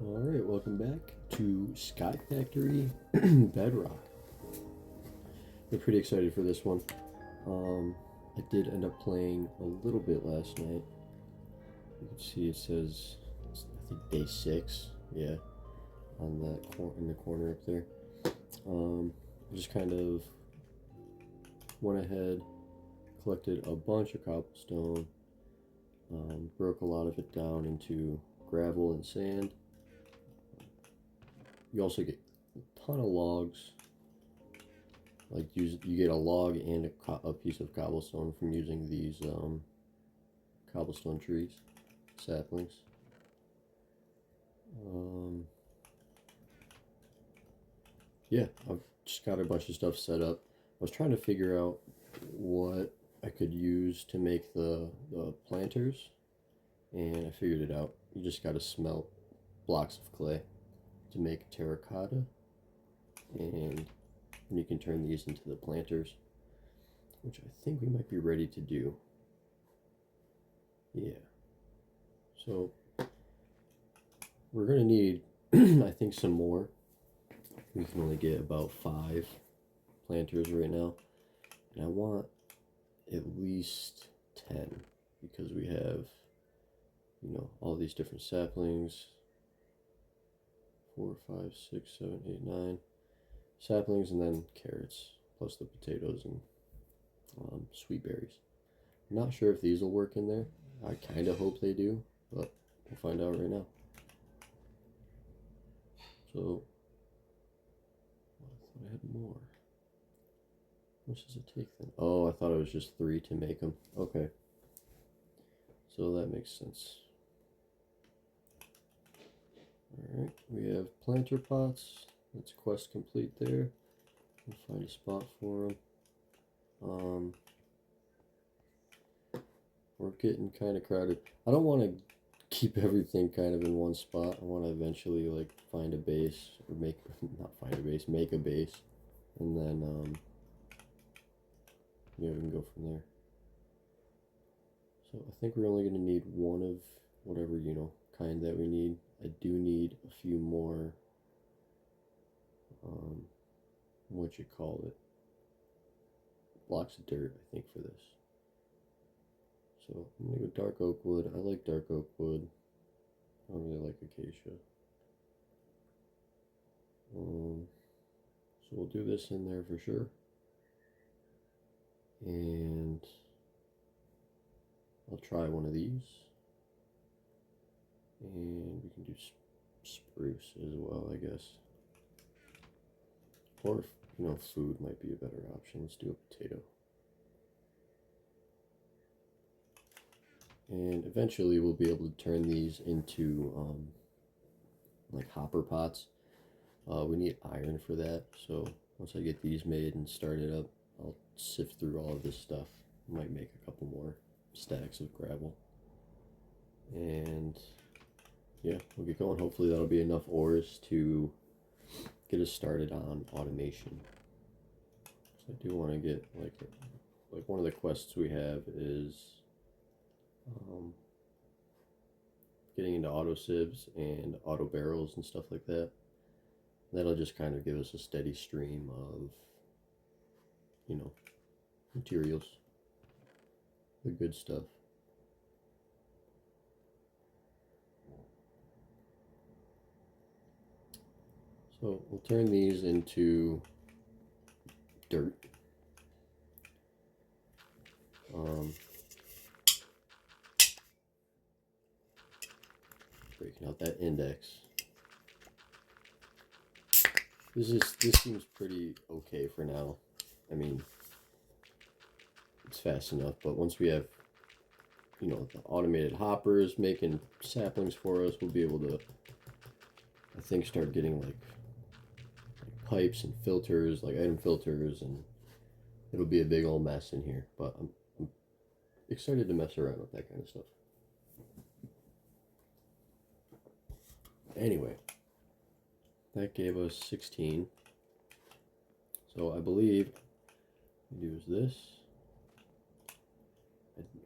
Alright, welcome back to Skyfactory Bedrock. I'm pretty excited for this one. I did end up playing a little bit last night. You can see it says, I think day 6, yeah, on that in the corner up there. I just kind of went ahead, collected a bunch of cobblestone, broke a lot of it down into gravel and sand. You also get a ton of logs. Like you get a log and a piece of cobblestone from using these cobblestone trees, saplings. Yeah, I've just got a bunch of stuff set up. I was trying to figure out what I could use to make the planters, and I figured it out. You just got to smelt blocks of clay to make terracotta, and you can turn these into the planters, which I think we might be ready to do. Yeah. So we're gonna need, I think, some more. We can only get about 5 planters right now, and I want at least 10 because we have, all these different saplings. 4, 5, 6, 7, 8, 9 saplings, and then carrots, plus the potatoes and sweet berries. I'm not sure if these will work in there. I kind of hope they do, but we'll find out right now. So, I thought I had more. How much does it take then? Oh, I thought it was just 3 to make them. Okay. So that makes sense. Alright, we have planter pots. That's quest complete there. We'll find a spot for them. We're getting kind of crowded. I don't want to keep everything kind of in one spot. I want to eventually like find a base, or make make a base, and then we can go from there. So I think we're only going to need one of whatever kind that we need. I do need a few more. What you call it? Blocks of dirt, I think, for this. So I'm gonna go dark oak wood. I like dark oak wood. I don't really like acacia. So we'll do this in there for sure. And I'll try one of these. And we can do spruce as well, I guess. Or, food might be a better option. Let's do a potato. And eventually we'll be able to turn these into like hopper pots. We need iron for that, so once I get these made and started up, I'll sift through all of this stuff. Might make a couple more stacks of gravel. And yeah, we'll get going. Hopefully that'll be enough ores to get us started on automation. So I do want to get like one of the quests we have is getting into auto sieves and auto barrels and stuff like that. That'll just kind of give us a steady stream of, materials, the good stuff. So we'll turn these into dirt. Breaking out that index. This seems pretty okay for now. I mean, it's fast enough, but once we have, the automated hoppers making saplings for us, we'll be able to, I think, start getting like pipes and filters, like item filters, and it'll be a big old mess in here, but I'm excited to mess around with that kind of stuff. Anyway, that gave us 16. So I believe we use this.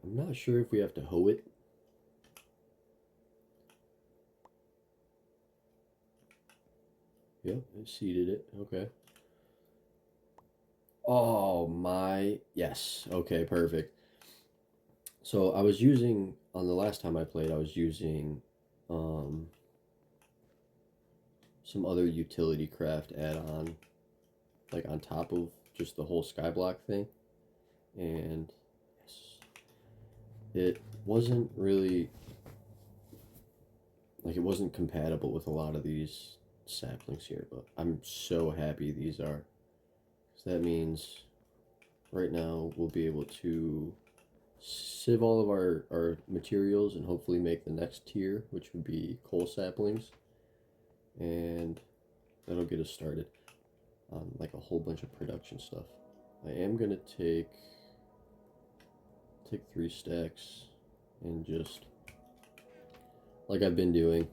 I'm not sure if we have to hoe it. Yep, I seeded it. Okay. Oh my, yes. Okay, perfect. So I was using, on the last time I played, I was using um, some other utility craft add-on, like on top of just the whole skyblock thing. And yes, it wasn't really, like it wasn't compatible with a lot of these saplings here, but I'm so happy these are. So that means right now we'll be able to sieve all of our materials and hopefully make the next tier, which would be coal saplings, and that'll get us started on like a whole bunch of production stuff. I am gonna take 3 stacks and just like I've been doing.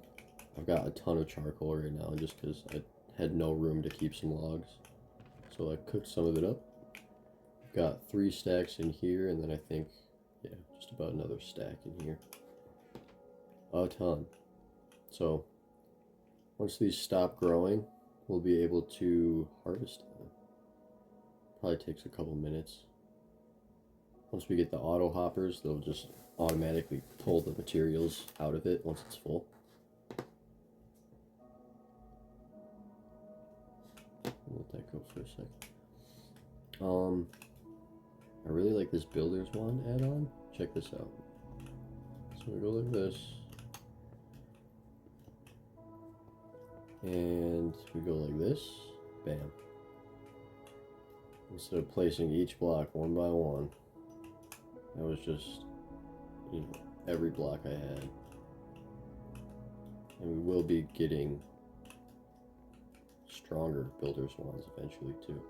I've got a ton of charcoal right now just because I had no room to keep some logs, so I cooked some of it up. Got 3 stacks in here, and then I think, yeah, just about another stack in here. A ton. So once these stop growing, we'll be able to harvest them. Probably takes a couple minutes. Once we get the auto hoppers, they'll just automatically pull the materials out of it once it's full. I'll let that go for a second. I really like this builder's wand add-on. Check this out. So we go like this, and we go like this, bam. Instead of placing each block one by one, that was just, you know, every block I had. And we will be getting stronger builder's wands eventually too.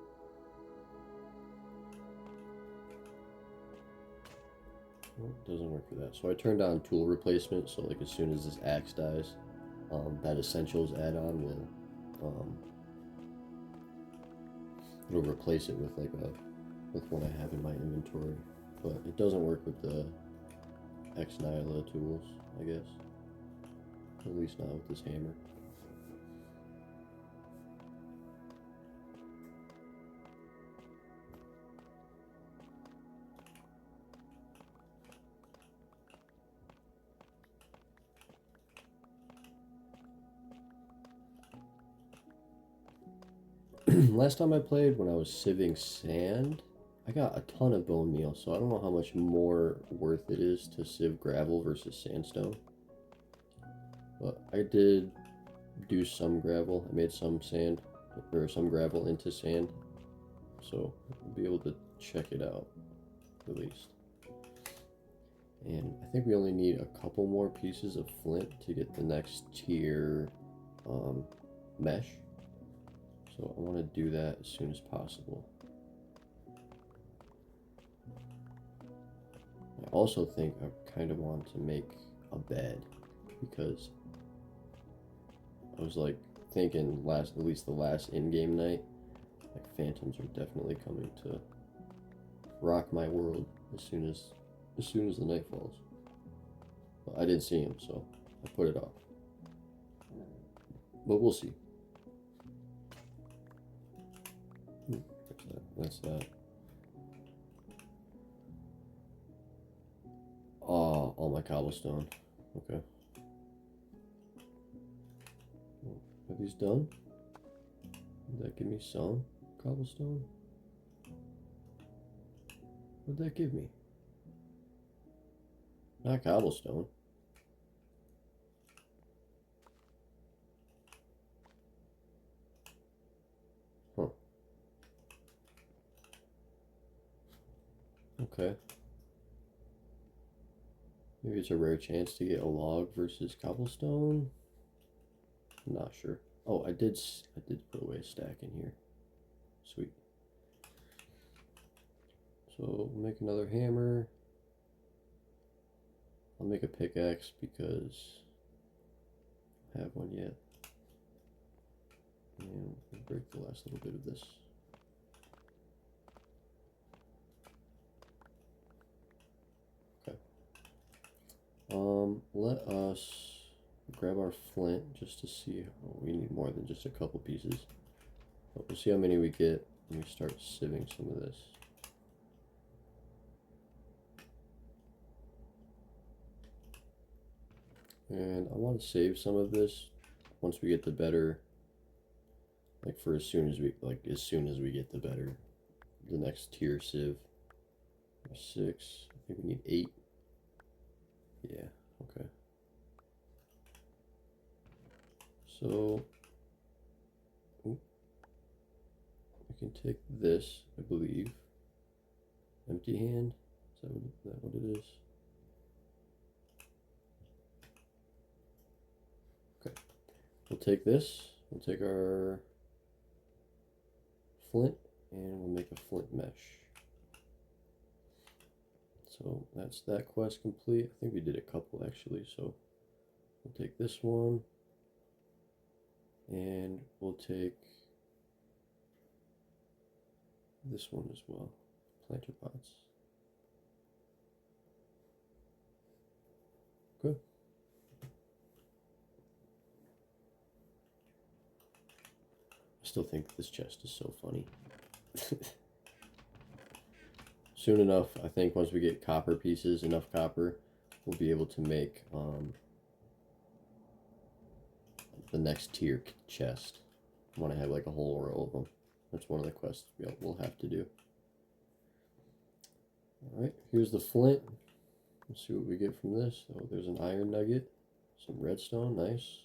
Well, it doesn't work for that. So I turned on tool replacement, so like as soon as this axe dies, that essentials add-on will it'll replace it with with what I have in my inventory. But it doesn't work with the Ex Nihilo tools, I guess. At least not with this hammer. Last time I played, when I was sieving sand, I got a ton of bone meal, so I don't know how much more worth it is to sieve gravel versus sandstone. But I did do some gravel. I made some sand, or some gravel into sand, so we'll be able to check it out, at least. And I think we only need a couple more pieces of flint to get the next tier mesh. So I want to do that as soon as possible. I also think I kind of want to make a bed, because I was like thinking at least the last in-game night, like phantoms are definitely coming to rock my world as soon as the night falls. But I didn't see him, so I put it off. But we'll see. That's that. Oh, all my cobblestone. Okay. Are these done? Did that give me some cobblestone? What'd that give me? Not cobblestone. Huh. Okay. Maybe it's a rare chance to get a log versus cobblestone. I'm not sure. Oh, I did put away a stack in here. Sweet. So we'll make another hammer. I'll make a pickaxe because I have one yet. And we'll break the last little bit of this. Okay. Let us grab our flint just to see. Oh, we need more than just a couple pieces. But we'll see how many we get when we start sieving some of this. And I want to save some of this once we get the better, like for as soon as we get the better, the next tier sieve. 6. I think we need 8. Yeah, okay. So we can take this, I believe. Empty hand? Is that what it is? Okay. We'll take this. We'll take our flint and we'll make a flint mesh. So that's that quest complete. I think we did a couple actually. So we'll take this one and we'll take this one as well. Planter pots. Good. I still think this chest is so funny. Soon enough, I think once we get copper pieces, enough copper, we'll be able to make the next tier chest. I want to have like a whole row of them. That's one of the quests we'll have to do. Alright, here's the flint. Let's see what we get from this. Oh, there's an iron nugget, some redstone, nice.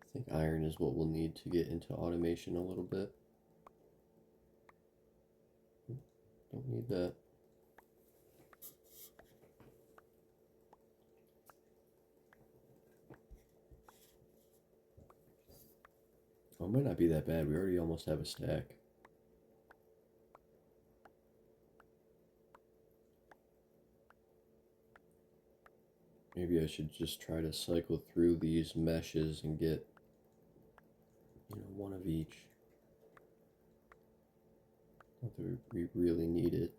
I think iron is what we'll need to get into automation a little bit. Don't need that. Oh, it might not be that bad. We already almost have a stack. Maybe I should just try to cycle through these meshes and get, one of each. Not that we really need it.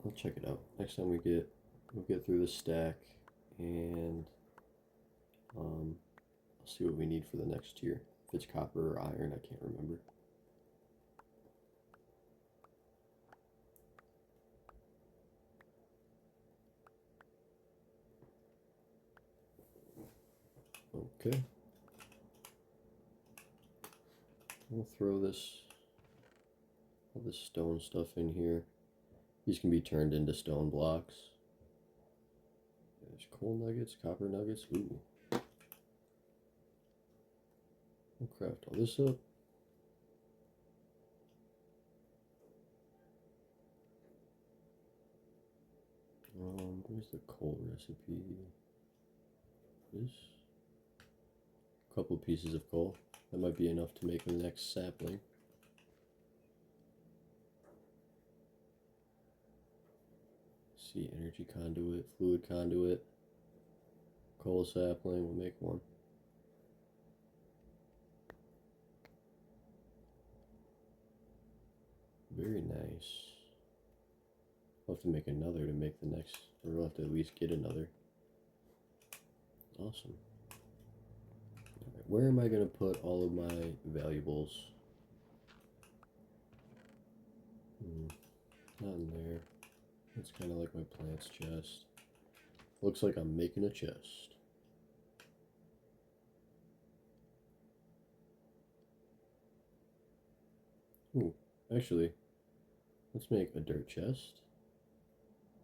I'll check it out. Next time we'll get through the stack and I'll see what we need for the next tier. If it's copper or iron, I can't remember. Okay. We'll throw all this stone stuff in here. These can be turned into stone blocks. There's coal nuggets, copper nuggets. Ooh. We'll craft all this up. Where's the coal recipe? This. A couple pieces of coal. That might be enough to make the next sapling. See, energy conduit, fluid conduit, coal sapling, we'll make one. Very nice. We'll have to make another to make the next, or we'll have to at least get another. Awesome. Alright, where am I going to put all of my valuables? Not in there. It's kind of like my plants chest. Looks like I'm making a chest. Ooh, actually, let's make a dirt chest.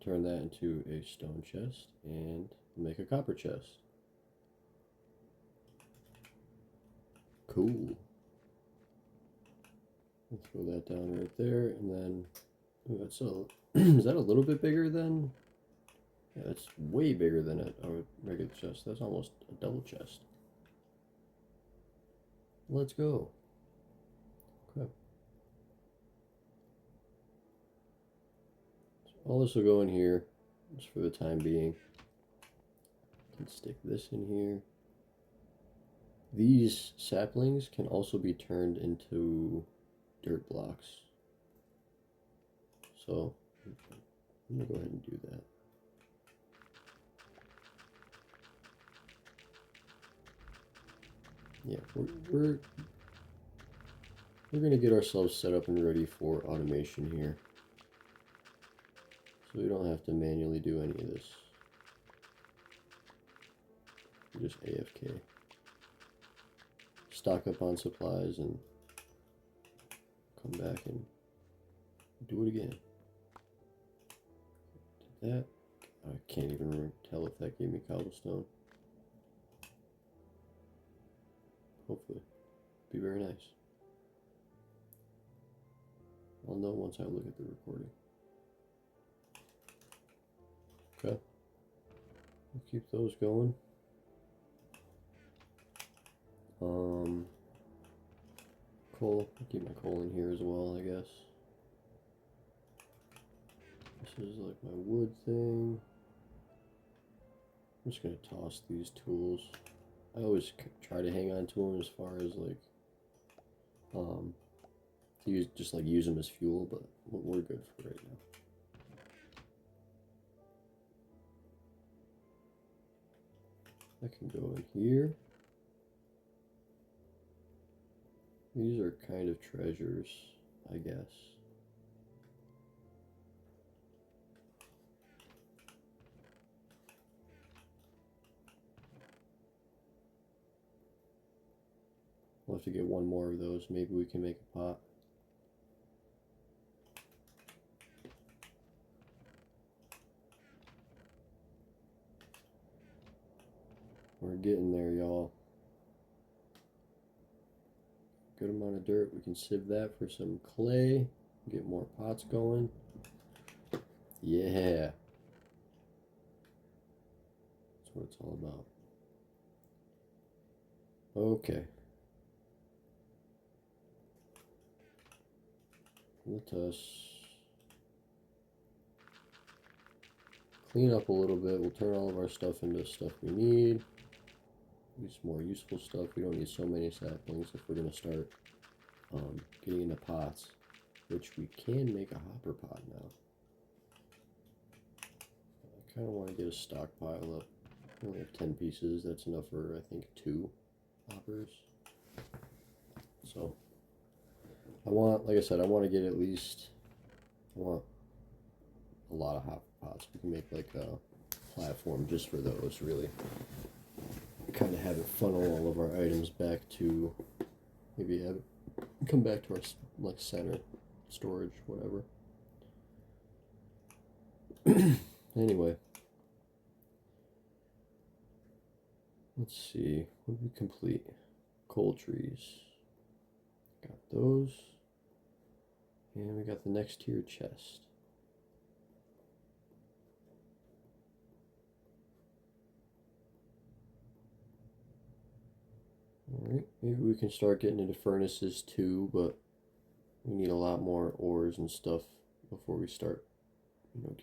Turn that into a stone chest and make a copper chest. Cool. I'll throw that down right there, and then that's is that a little bit bigger than? Yeah, that's way bigger than a regular chest. That's almost a double chest. Let's go. Okay. So all this will go in here, just for the time being. Can stick this in here. These saplings can also be turned into dirt blocks. so I'm gonna go ahead and do that. Yeah, we're gonna get ourselves set up and ready for automation here, so we don't have to manually do any of this. We're just AFK. Stock up on supplies and come back and do it again. Did that. I can't even tell if that gave me cobblestone. Hopefully. Be very nice. I'll know once I look at the recording. Okay. We'll keep those going. Coal. I'll keep my coal in here as well, I guess. This is like my wood thing. I'm just gonna toss these tools. I always try to hang on to them as far as like, to use, just like use them as fuel, but we're good for right now. That can go in here. These are kind of treasures, I guess. We'll have to get one more of those. Maybe we can make a pot. We're getting there, y'all. Good amount of dirt. We can sieve that for some clay. Get more pots going. Yeah. That's what it's all about. Okay. Let us clean up a little bit. We'll turn all of our stuff into stuff we need. Use more useful stuff. We don't need so many saplings if we're going to start getting into pots, which we can make a hopper pot now. I kind of want to get a stockpile up. I only have 10 pieces. That's enough for, I think, 2 hoppers. So I want, like I said, I want to get at least, I want a lot of hopper pots. We can make like a platform just for those, really. Kind of have it funnel all of our items back to, maybe have it come back to our like center storage, whatever. Anyway, let's see, what did we complete? Coal trees, got those, and we got the next tier chest. Alright, maybe we can start getting into furnaces too, but we need a lot more ores and stuff before we start,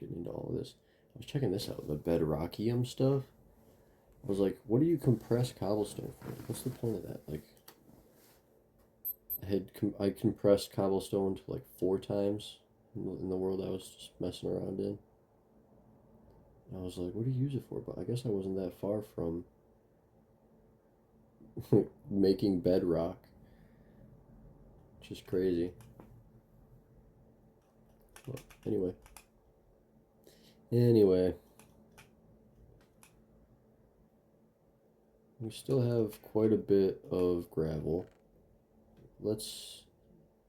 getting into all of this. I was checking this out, the Bedrockium stuff. I was like, what do you compress cobblestone for? What's the point of that? Like, I compressed cobblestone to like 4 times in the world I was just messing around in. I was like, what do you use it for? But I guess I wasn't that far from making bedrock, which is crazy. Well, anyway, we still have quite a bit of gravel. Let's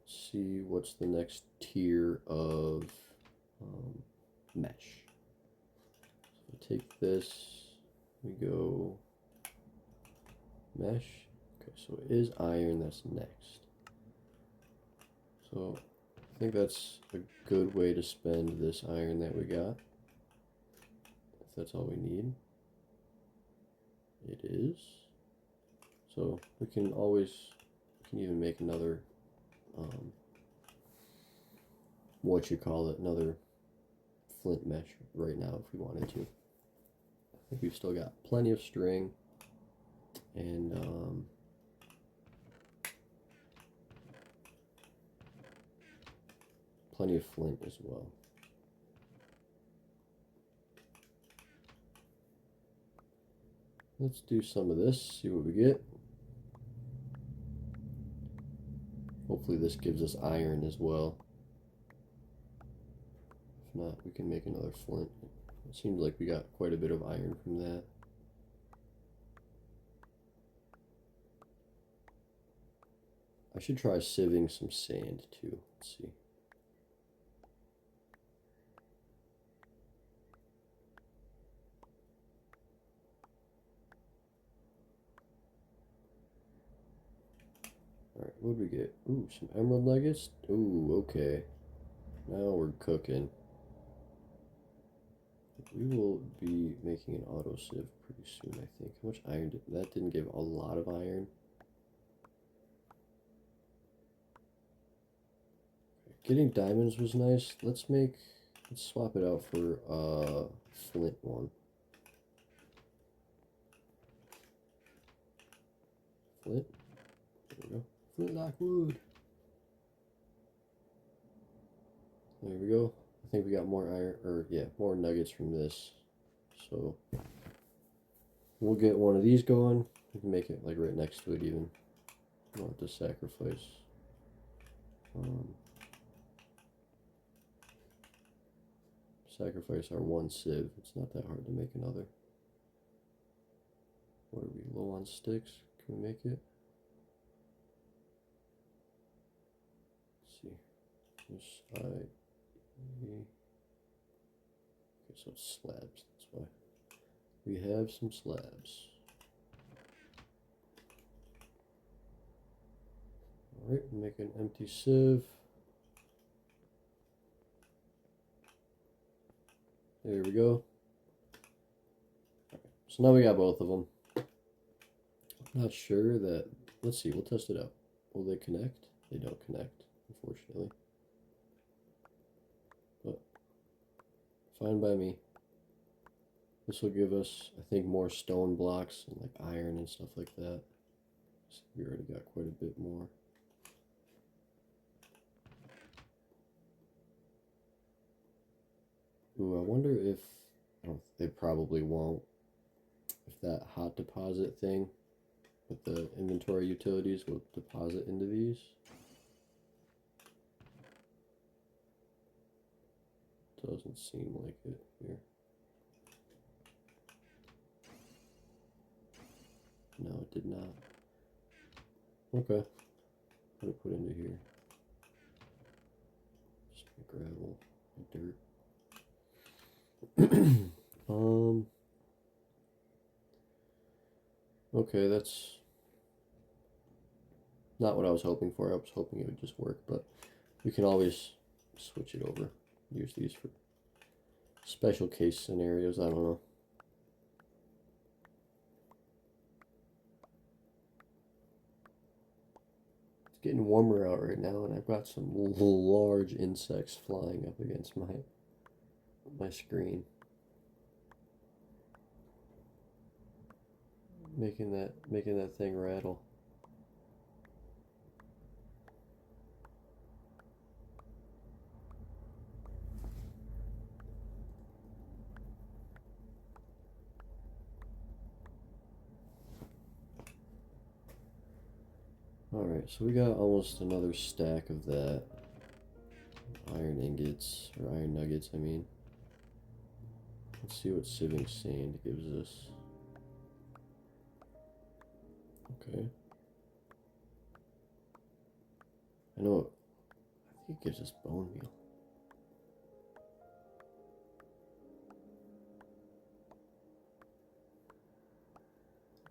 see what's the next tier of mesh. So take this, we go mesh. Okay, so it is iron that's next. So I think that's a good way to spend this iron that we got. If that's all we need. It is. So we can even make another, another flint mesh right now if we wanted to. I think we've still got plenty of string and plenty of flint as well. let's do some of this, see what we get. Hopefully this gives us iron as well. If not, we can make another flint. It seems like we got quite a bit of iron from that. I should try sieving some sand too. Let's see. Alright, what did we get? Ooh, some emerald nuggets? Ooh, okay. Now we're cooking. We will be making an auto sieve pretty soon, I think. How much iron did that? Didn't give a lot of iron. Getting diamonds was nice. Let's swap it out for flint one. Flint. There we go. Flintlock wood. There we go. I think we got more iron, or yeah, more nuggets from this. So we'll get one of these going. We can make it like right next to it even. I don't have to sacrifice. Sacrifice our one sieve. It's not that hard to make another. What are we, low on sticks? Can we make it? Let's see. Okay, so it's slabs, that's why. We have some slabs. Alright, make an empty sieve. There we go. So now we got both of them. Not sure that, let's see, we'll test it out. Will they connect? They don't connect, unfortunately. But fine by me. This will give us, I think, more stone blocks and like iron and stuff like that. So we already got quite a bit more. Ooh, I wonder if, they probably won't, if that hot deposit thing with the inventory utilities will deposit into these. Doesn't seem like it here. No, it did not. Okay. What do I put into here? Just my gravel, my dirt. Okay, that's not what I was hoping for. I was hoping it would just work, but we can always switch it over. Use these for special case scenarios. I don't know. It's getting warmer out right now, and I've got some large insects flying up against my screen. Making that thing rattle. Alright, so we got almost another stack of that. Iron ingots, or iron nuggets, I mean. Let's see what sieving sand gives us. Okay. I know, I think it gives us bone meal.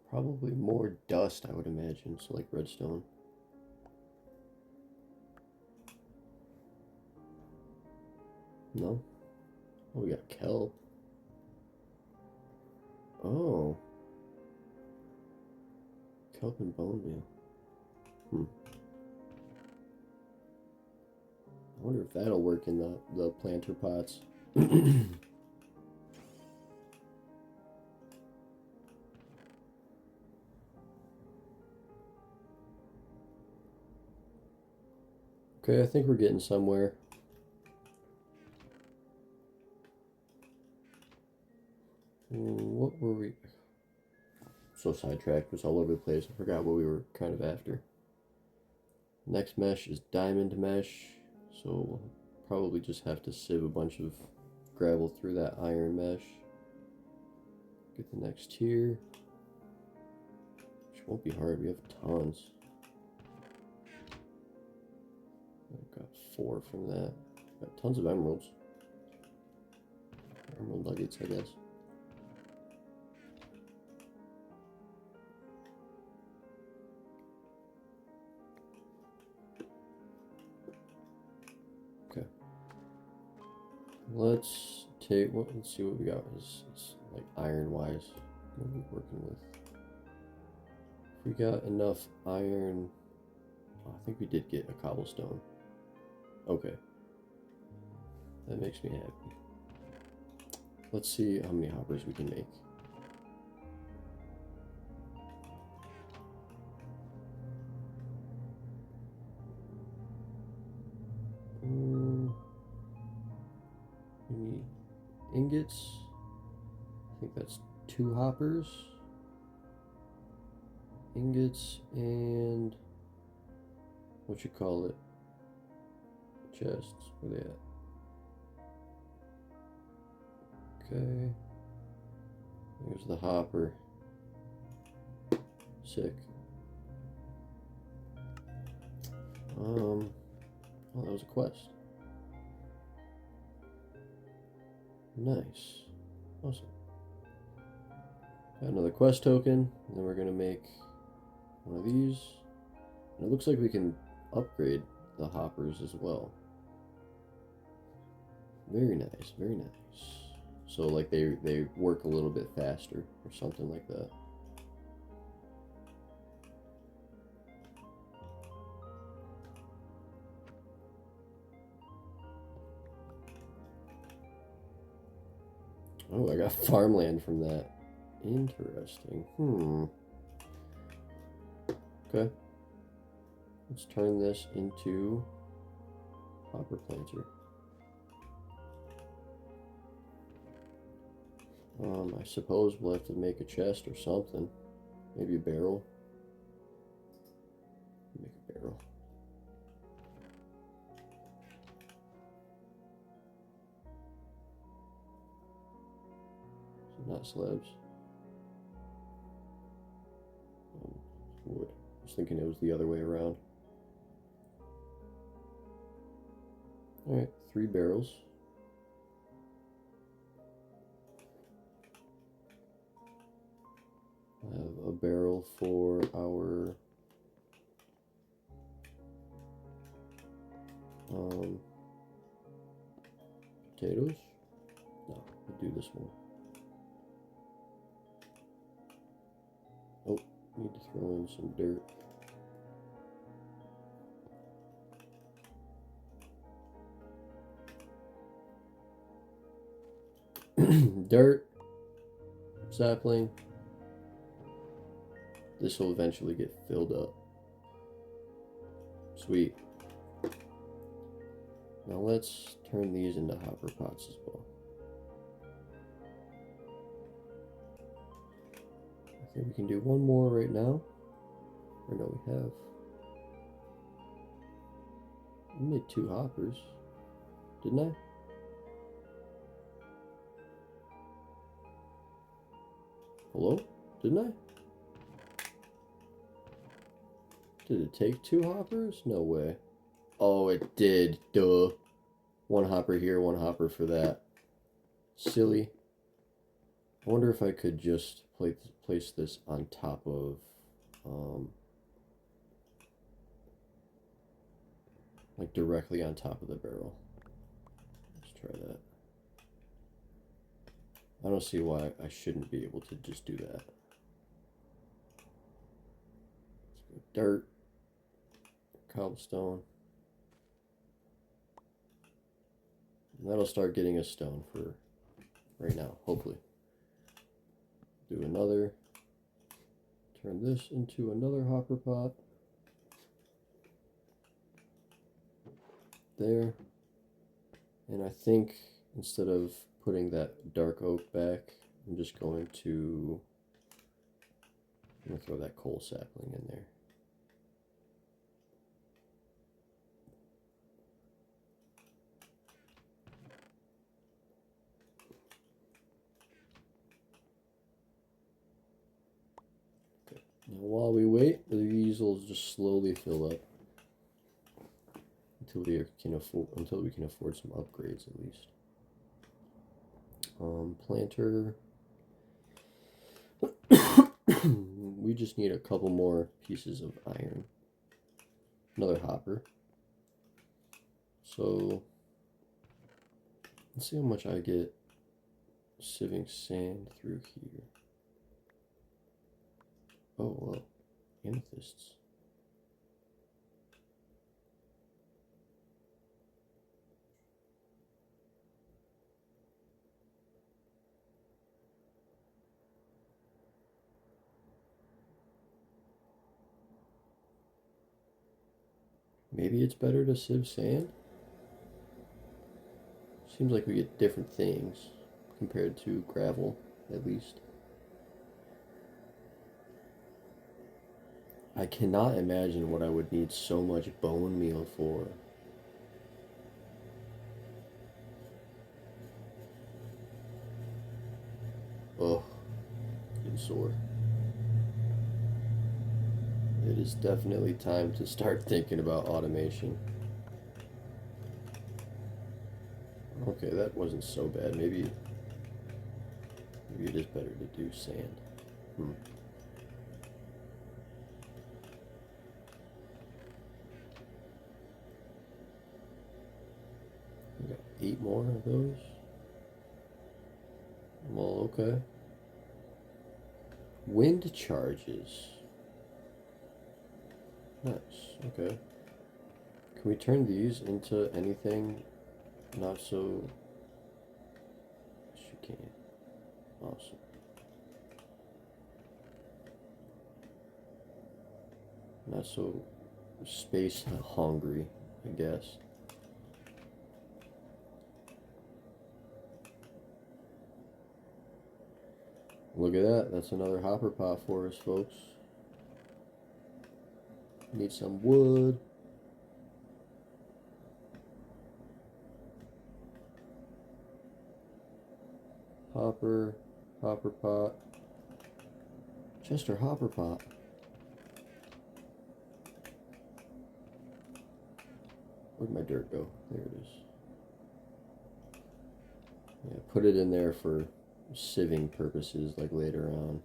Probably more dust, I would imagine, so like redstone. No? Oh, we got kelp. Oh. Kelp and bone meal. I wonder if that'll work in the planter pots. Okay, I think we're getting somewhere. What were we? so sidetracked. It was all over the place. I forgot what we were kind of after. Next mesh is diamond mesh. So we'll probably just have to sieve a bunch of gravel through that iron mesh. Get the next tier. Which won't be hard. We have tons. I've got 4 from that. Got tons of emeralds. Emerald nuggets, I guess. Okay. Let's take. Let's see what we got. It's like iron wise. What are we working with? If we got enough iron. Oh, I think we did get a cobblestone. Okay. That makes me happy. Let's see how many hoppers we can make. We need ingots. I think that's 2 hoppers. Ingots and what you call it? Chests. Where they at? Okay. Here's the hopper. Sick. Oh, that was a quest. Nice. Awesome. Got another quest token, and then we're gonna make one of these. And it looks like we can upgrade the hoppers as well. Very nice, very nice. So like they work a little bit faster or something like that. Oh, I got farmland from that. Interesting. Okay. Let's turn this into hopper planter. I suppose we'll have to make a chest or something. Maybe a barrel. Make a barrel. So not slabs. Wood. I was thinking it was the other way around. Alright, 3 barrels. I have a barrel for our potatoes. No, we'll do this one. Oh, need to throw in some dirt. Dirt, sapling. This will eventually get filled up. Sweet. Now let's turn these into hopper pots as well. I think we can do one more right now. Or no, we have. I made 2 hoppers, didn't I? Hello? Didn't I? Did it take 2 hoppers? No way. Oh, it did. Duh. 1 hopper here, 1 hopper for that. Silly. I wonder if I could just place this on top of, like directly on top of the barrel. Let's try that. I don't see why I shouldn't be able to just do that. Let's go dirt, cobblestone. And that'll start getting us stone for right now, hopefully. Do another. Turn this into another hopper pot. There. And I think instead of putting that dark oak back, I'm just going to I'm gonna throw that coal sapling in there. Okay. Now while we wait, these will just slowly fill up until we can afford some upgrades at least. Planter. We just need a couple more pieces of iron. Another hopper. So let's see how much I get sieving sand through here. Oh, well, amethysts. Maybe it's better to sieve sand? Seems like we get different things compared to gravel, at least. I cannot imagine what I would need so much bone meal for. Oh, getting sore. It is definitely time to start thinking about automation. Okay, that wasn't so bad. Maybe it is better to do sand. We got 8 more of those. Well, okay. Wind charges. Nice, okay. Can we turn these into anything not so... Yes, you can. Awesome. Not so space hungry, I guess. Look at that. That's another hopper pot for us, folks. Need some wood. Hopper pot. Chester hopper pot. Where'd my dirt go? There it is. Yeah, put it in there for sieving purposes, like later on.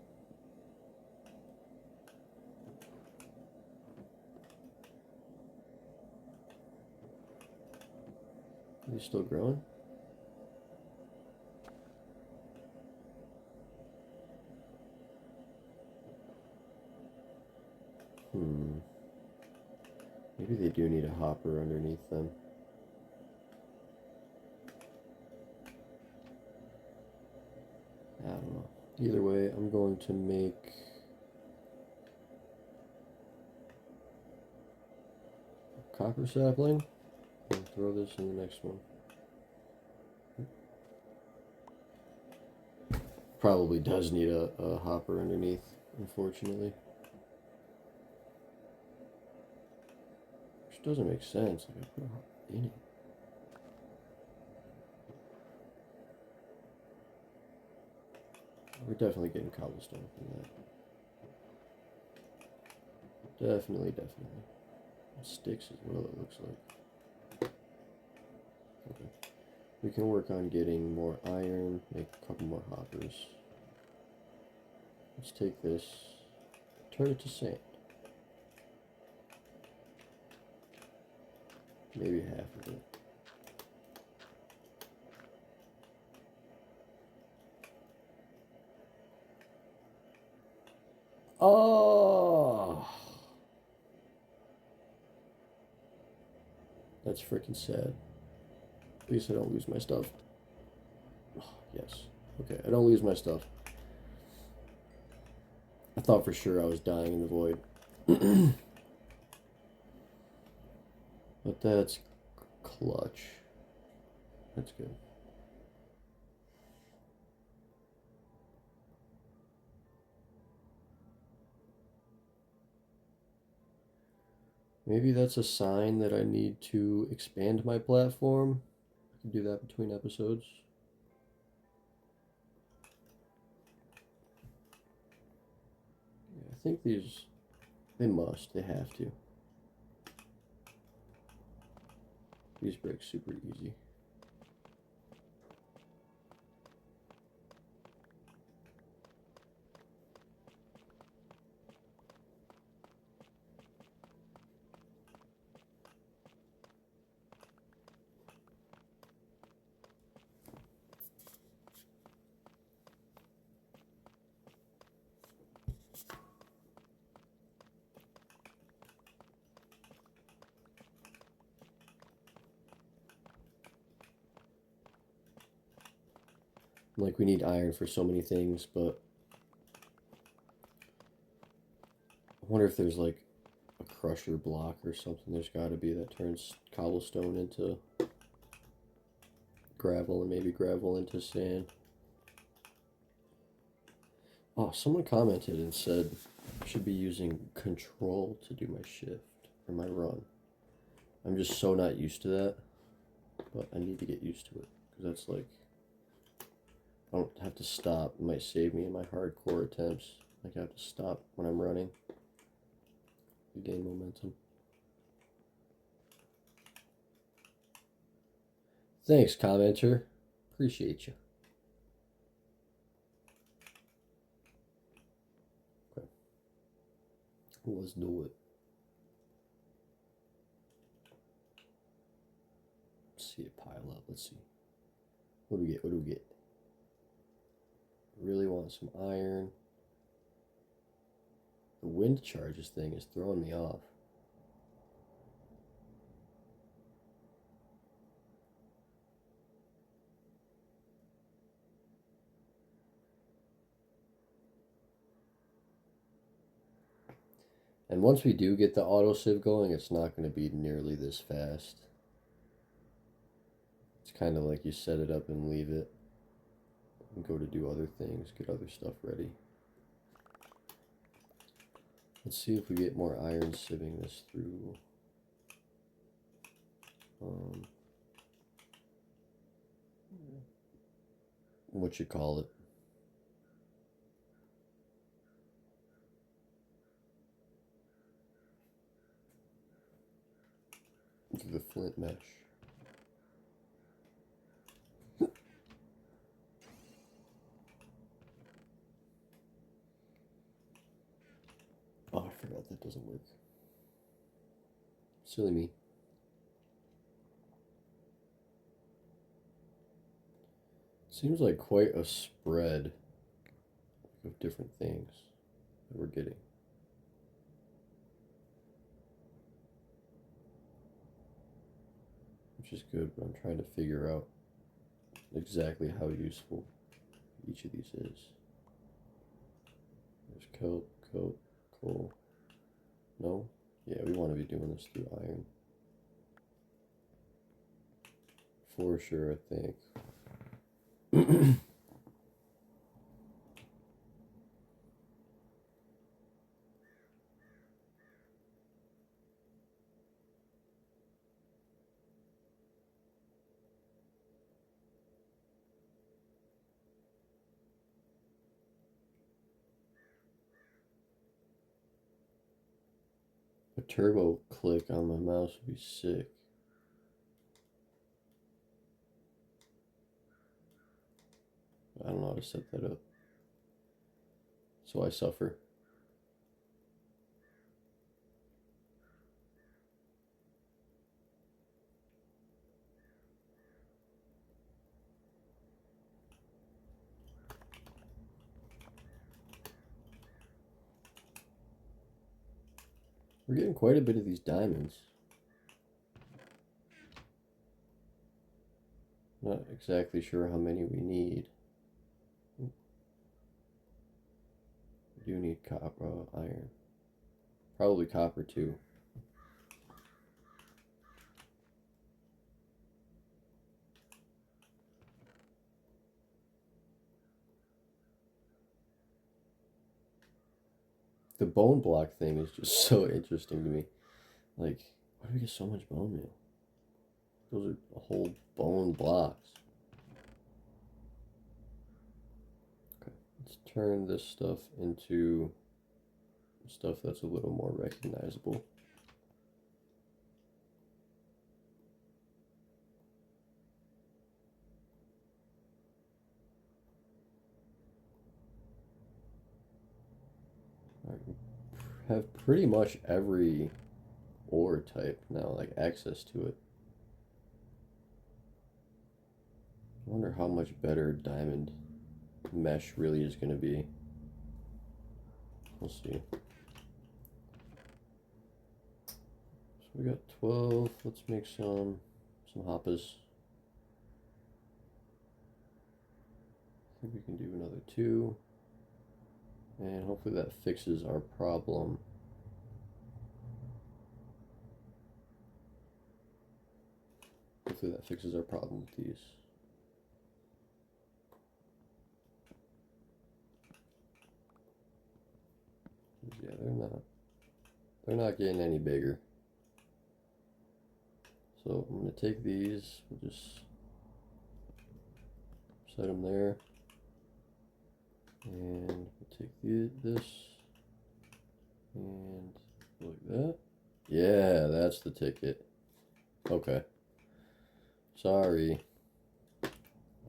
Are you still growing? Maybe they do need a hopper underneath them. I don't know. Either way, I'm going to make a copper sapling and throw this in the next one. Probably does need a hopper underneath, unfortunately. Which doesn't make sense. Like, I put a hopper in it. We're definitely getting cobblestone from that. Definitely. It sticks as well, it looks like. Okay. We can work on getting more iron, make a couple more hoppers. Let's take this, turn it to sand. Maybe half of it. Oh! That's freaking sad. At least I don't lose my stuff. Oh, yes. Okay, I don't lose my stuff. I thought for sure I was dying in the void. But that's clutch. That's good. Maybe that's a sign that I need to expand my platform. I can do that between episodes. I think they have to. These break super easy. Like, we need iron for so many things, but I wonder if there's like a crusher block or something. There's got to be that turns cobblestone into gravel and maybe gravel into sand. Oh, someone commented and said I should be using control to do my shift or my run. I'm just so not used to that, but I need to get used to it because that's like, I don't have to stop. It might save me in my hardcore attempts. Like, I have to stop when I'm running to gain momentum. Thanks, commenter. Appreciate you. Okay. Let's do it. Let's see it pile up. Let's see. What do we get? What do we get? Really want some iron. The wind charges thing is throwing me off. And once we do get the auto sieve going, it's not going to be nearly this fast. It's kind of like you set it up and leave it and go to do other things, get other stuff ready. Let's see if we get more iron sieving this through. What you call it? The flint mesh. Oh, I forgot that doesn't work. Silly me. Seems like quite a spread of different things that we're getting. Which is good, but I'm trying to figure out exactly how useful each of these is. There's coat, coal. No? Yeah, we want to be doing this through iron. For sure, I think. A turbo click on my mouse would be sick. I don't know how to set that up. So I suffer. We're getting quite a bit of these diamonds. Not exactly sure how many we need. We do need copper, iron. Probably copper too. The bone block thing is just so interesting to me. Like, why do we get so much bone meal? Those are whole bone blocks. Okay, let's turn this stuff into stuff that's a little more recognizable. All right, we have pretty much every ore type now, like access to it. I wonder how much better diamond mesh really is going to be. We'll see. So we got 12. Let's make some hoppers. I think we can do another 2. And hopefully that fixes our problem. Hopefully that fixes our problem with these. Yeah, they're not getting any bigger. So I'm gonna take these, we'll just set them there. And we'll take this and like that. Yeah, that's the ticket. Okay. Sorry. I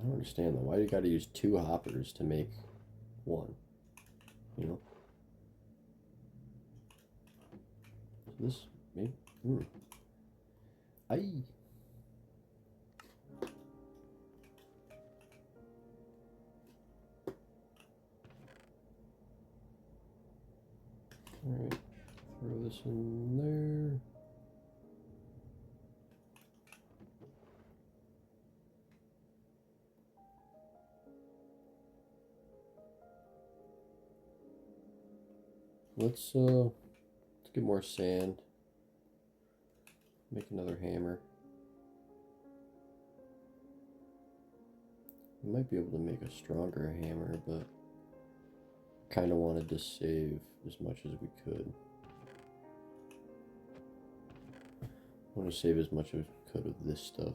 don't understand though. Why do you gotta use 2 hoppers to make 1? You know? This, maybe? Aye. Alright, throw this in there. Let's get more sand. Make another hammer. We might be able to make a stronger hammer, but kind of wanted to save as much as we could. I want to save as much as we could of this stuff.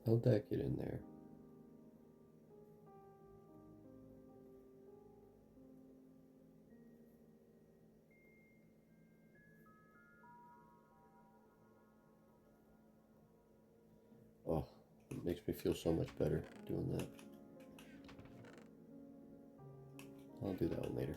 How'd that get in there? Oh, it makes me feel so much better doing that. I'll do that one later.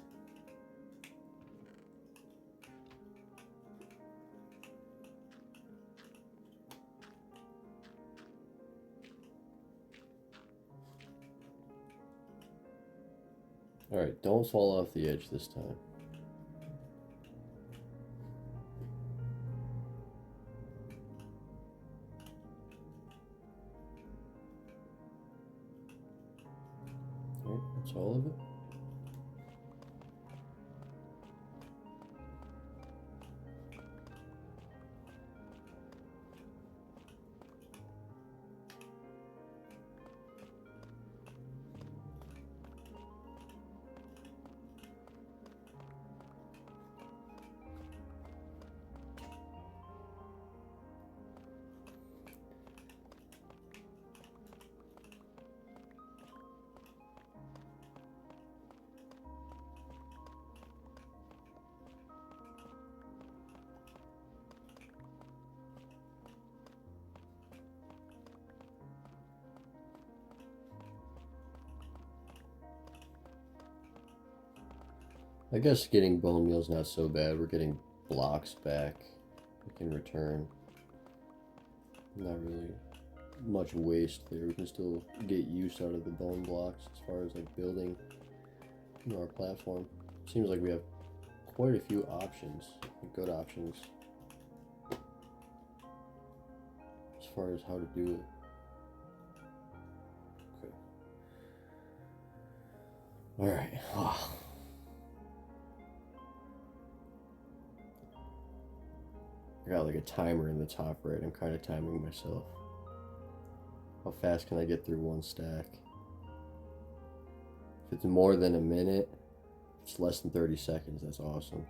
Alright, don't fall off the edge this time. Alright, that's all of it. I guess getting bone meal is not so bad. We're getting blocks back we can return. Not really much waste there. We can still get use out of the bone blocks as far as like building, you know, our platform. Seems like we have quite a few options, good options, as far as how to do it. Okay. All right. I got like a timer in the top right. I'm kind of timing myself. How fast can I get through one stack? If it's more than a minute, if it's less than 30 seconds, that's awesome.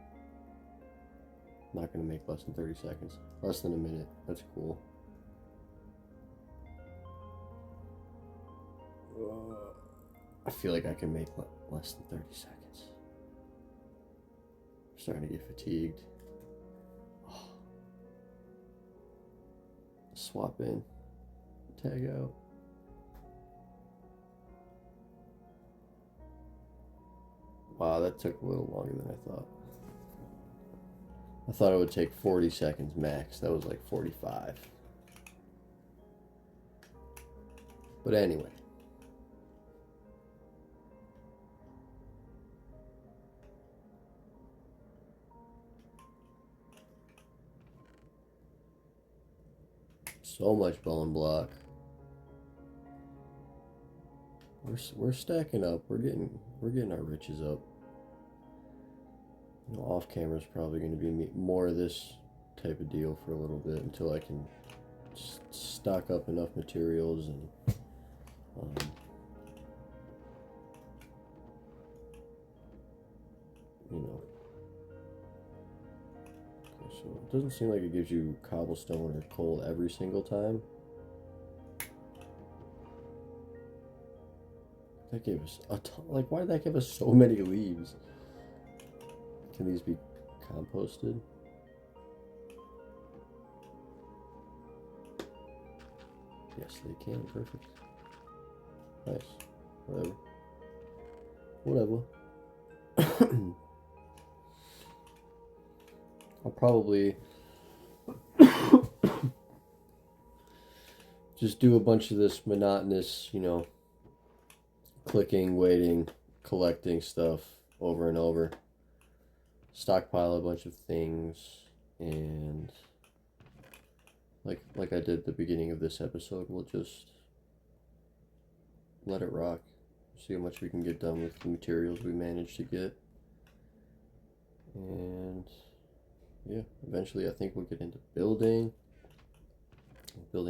I'm not going to make less than 30 seconds. Less than a minute, that's cool. I feel like I can make less than 30 seconds. I'm starting to get fatigued. Oh. Swap in, tag out. Wow, that took a little longer than I thought. I thought it would take 40 seconds max. That was like 45. But anyway. So much bone block. We're stacking up. We're getting our riches up. You know, off camera is probably going to be more of this type of deal for a little bit until I can stock up enough materials and you know. Okay, so it doesn't seem like it gives you cobblestone or coal every single time. That gave us a ton. Like, why did that give us so many leaves? Can these be composted? Yes, they can. Perfect. Nice. Whatever. I'll probably just do a bunch of this monotonous, you know, clicking, waiting, collecting stuff over and over. Stockpile a bunch of things, and like I did at the beginning of this episode, we'll just let it rock. See how much we can get done with the materials we managed to get. And yeah, eventually I think we'll get into building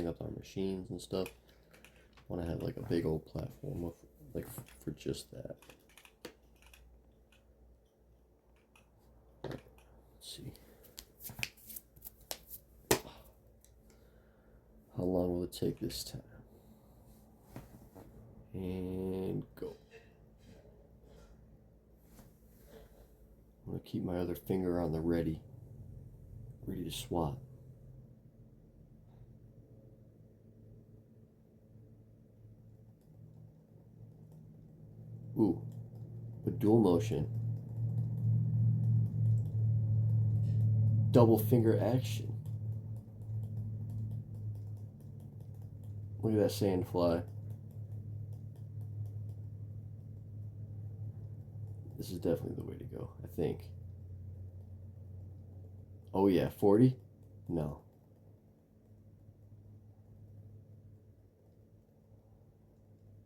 up our machines and stuff. I want to have like a big old platform with, like, for just that. Let's see. How long will it take this time? And go. I'm going to keep my other finger on the ready to swap. Ooh, a dual motion. Double finger action. Look at that sand fly. This is definitely the way to go, I think. Oh yeah, 40? No.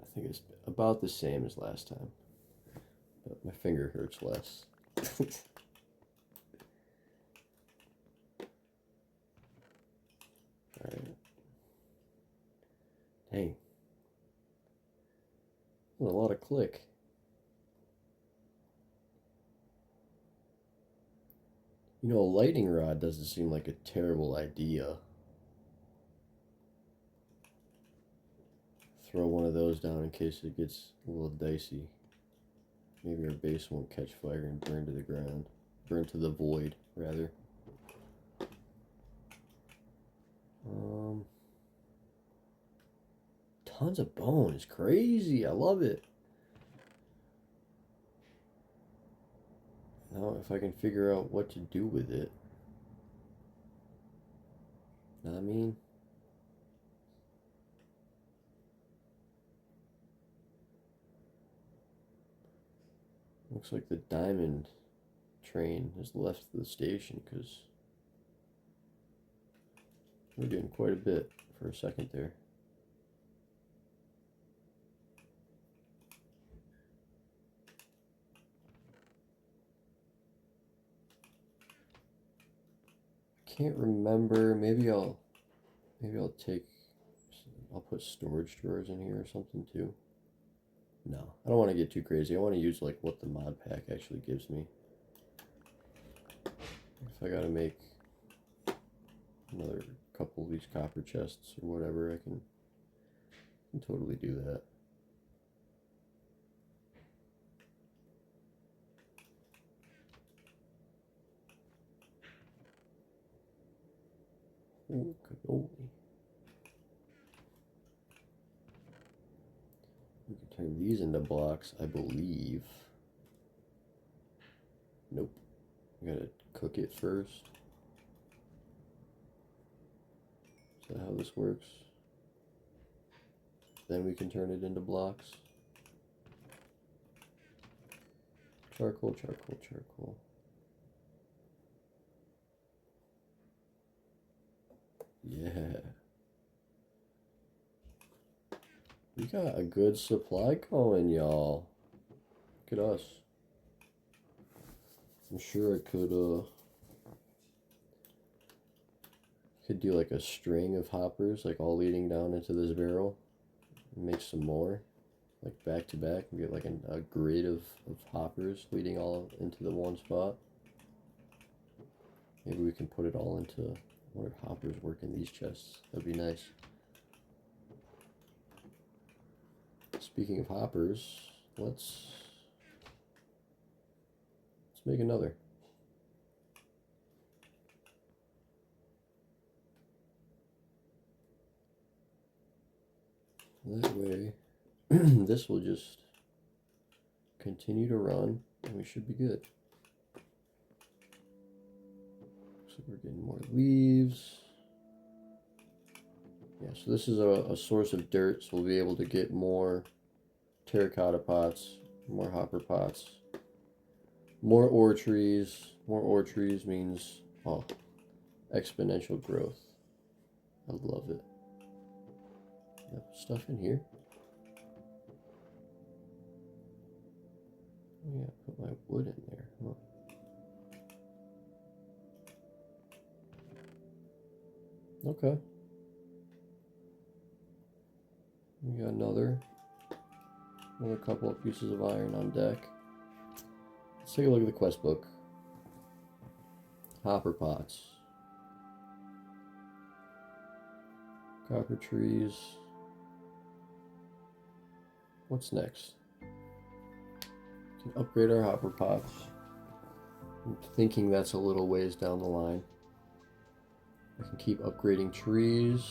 I think it's about the same as last time. But my finger hurts less. Alright. Dang. A lot of click. You know, a lightning rod doesn't seem like a terrible idea. Throw one of those down in case it gets a little dicey. Maybe our base won't catch fire and burn to the ground. Burn to the void, rather. Tons of bone is crazy. I love it. Now if I can figure out what to do with it. Know what I mean? Looks like the diamond train has left the station because we're getting quite a bit for a second there. can't remember. Maybe I'll put storage drawers in here or something too. No, I don't want to get too crazy. I want to use like what the mod pack actually gives me. If I gotta make another couple of these copper chests or whatever, I can totally do that. Oh, cannoli. We can turn these into blocks, I believe. Nope. We gotta cook it first. Is that how this works? Then we can turn it into blocks. Charcoal, charcoal, charcoal. Yeah. We got a good supply going, y'all. Look at us. I'm sure I could do like a string of hoppers, like all leading down into this barrel. And make some more, like back to back, and get like a grid of hoppers leading all into the one spot. Maybe we can put it all into, I wonder if hoppers work in these chests. That'd be nice. Speaking of hoppers, let's make another. That way, this will just continue to run, and we should be good. So we're getting more leaves. Yeah, so this is a source of dirt, so we'll be able to get more terracotta pots, more hopper pots, more ore trees. More ore trees means, oh, exponential growth. I love it. Yep, stuff in here. Oh yeah, put my wood in there. Huh. Okay. We got another couple of pieces of iron on deck. Let's take a look at the quest book. Hopper pots. Copper trees. What's next? We can upgrade our hopper pots. I'm thinking that's a little ways down the line. I can keep upgrading trees.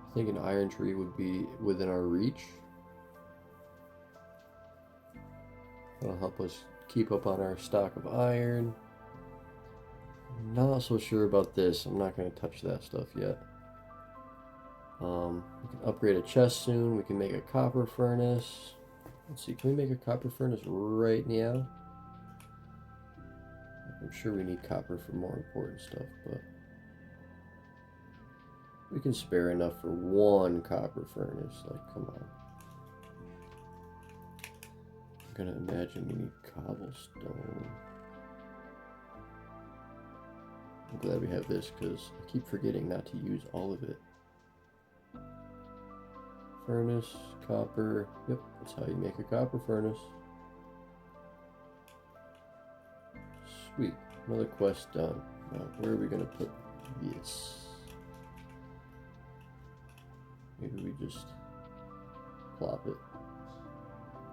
I think an iron tree would be within our reach. That'll help us keep up on our stock of iron. Not so sure about this. I'm not going to touch that stuff yet. We can upgrade a chest soon. We can make a copper furnace. Let's see, can we make a copper furnace right now? I'm sure we need copper for more important stuff, but we can spare enough for one copper furnace. Like, come on. I'm gonna imagine we need cobblestone. I'm glad we have this because I keep forgetting not to use all of it. Furnace, copper. Yep, that's how you make a copper furnace. Sweet. Another quest done. Now, where are we going to put this? Maybe we just plop it.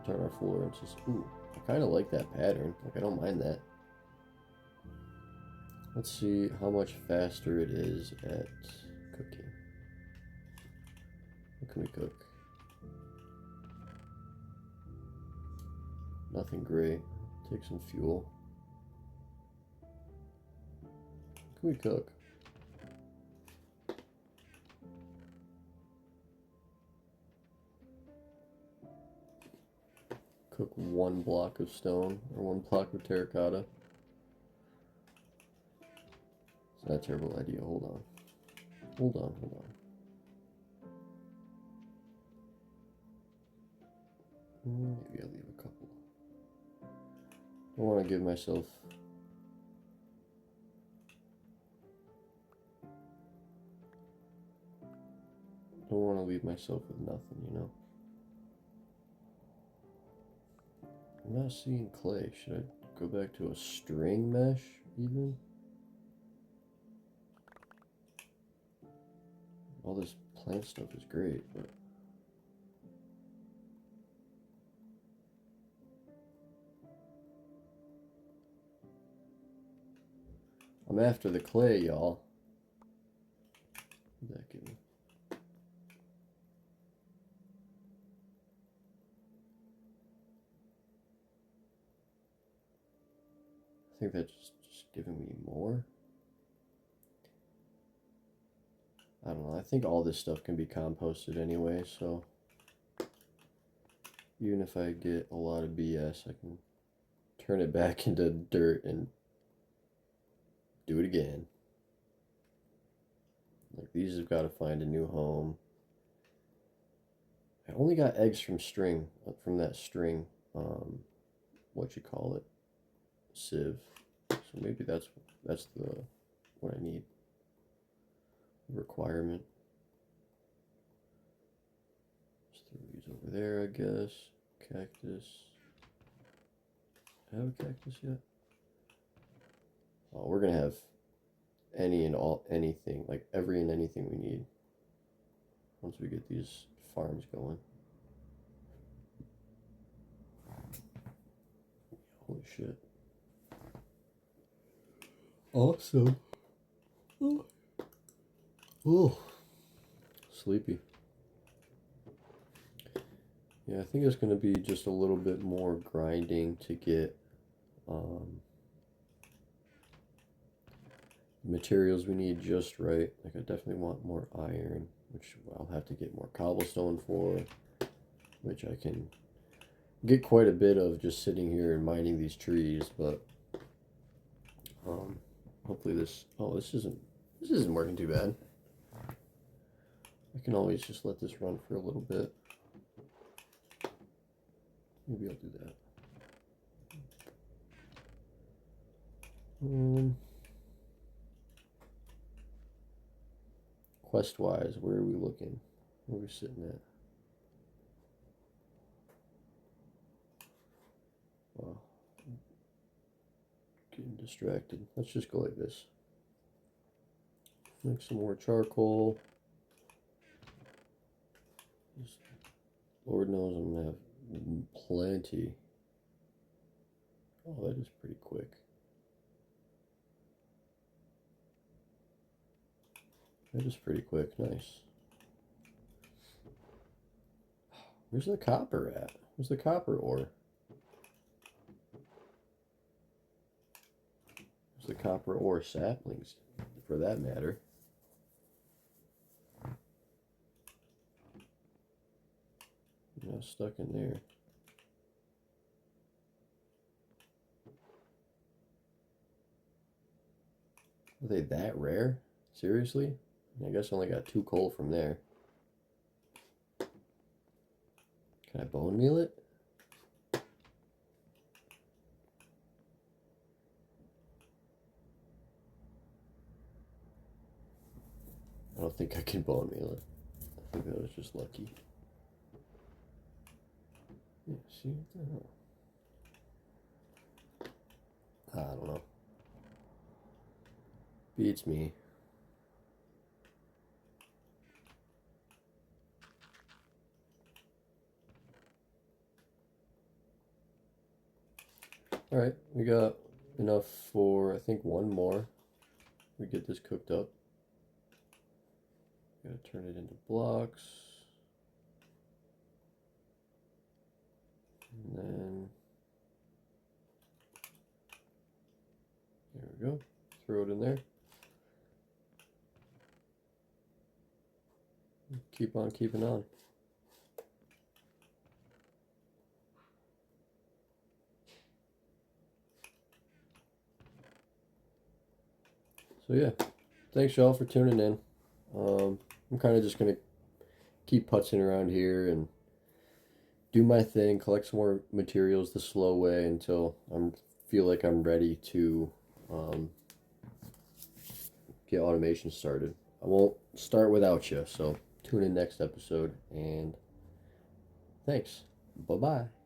Turn our floor into... Ooh, I kind of like that pattern. Like, I don't mind that. Let's see how much faster it is at cooking. What can we cook? Nothing great. Take some fuel. What can we cook? Cook one block of stone or one block of terracotta. It's not a terrible idea. Hold on. Hold on, hold on. Maybe I'll leave a couple. I want to give myself don't want to leave myself with nothing, you know? I'm not seeing clay. Should I go back to a string mesh, even? All this plant stuff is great, but... I'm after the clay, y'all. That give me. I think that's just giving me more. I don't know. I think all this stuff can be composted anyway, so even if I get a lot of BS, I can turn it back into dirt and do it again. Like, these have got to find a new home. I only got eggs from that string, what you call it, sieve. So maybe that's the what I need. Requirement. Just throw these over there, I guess. Cactus. I have a cactus yet? Oh, we're gonna have anything, like every and anything we need once we get these farms going. Holy shit. Awesome. Oh, sleepy. Yeah, I think it's going to be just a little bit more grinding to get materials we need just right. Like, I definitely want more iron, which I'll have to get more cobblestone for, which I can get quite a bit of just sitting here and mining these trees, but hopefully this isn't working too bad. I can always just let this run for a little bit. Maybe I'll do that. Quest-wise, where are we looking? Where are we sitting at? Wow. Getting distracted. Let's just go like this. Make some more charcoal. Lord knows I'm gonna have plenty. Oh, that is pretty quick. That is pretty quick. Nice. Where's the copper at? Where's the copper ore? Where's the copper ore saplings, for that matter? You know, stuck in there. Are they that rare? Seriously? I guess I only got 2 coal from there. Can I bone meal it? I don't think I can bone meal it. I think that was just lucky. Yeah, see, what the hell? I don't know. Beats me. Alright, we got enough for, I think, 1 more. We get this cooked up. Gotta turn it into blocks. And then, there we go. Throw it in there. Keep on keeping on. So yeah, thanks y'all for tuning in. I'm kind of just gonna keep putzing around here and do my thing, collect some more materials the slow way until I feel like I'm ready to get automation started. I won't start without you, so tune in next episode, and thanks. Bye bye.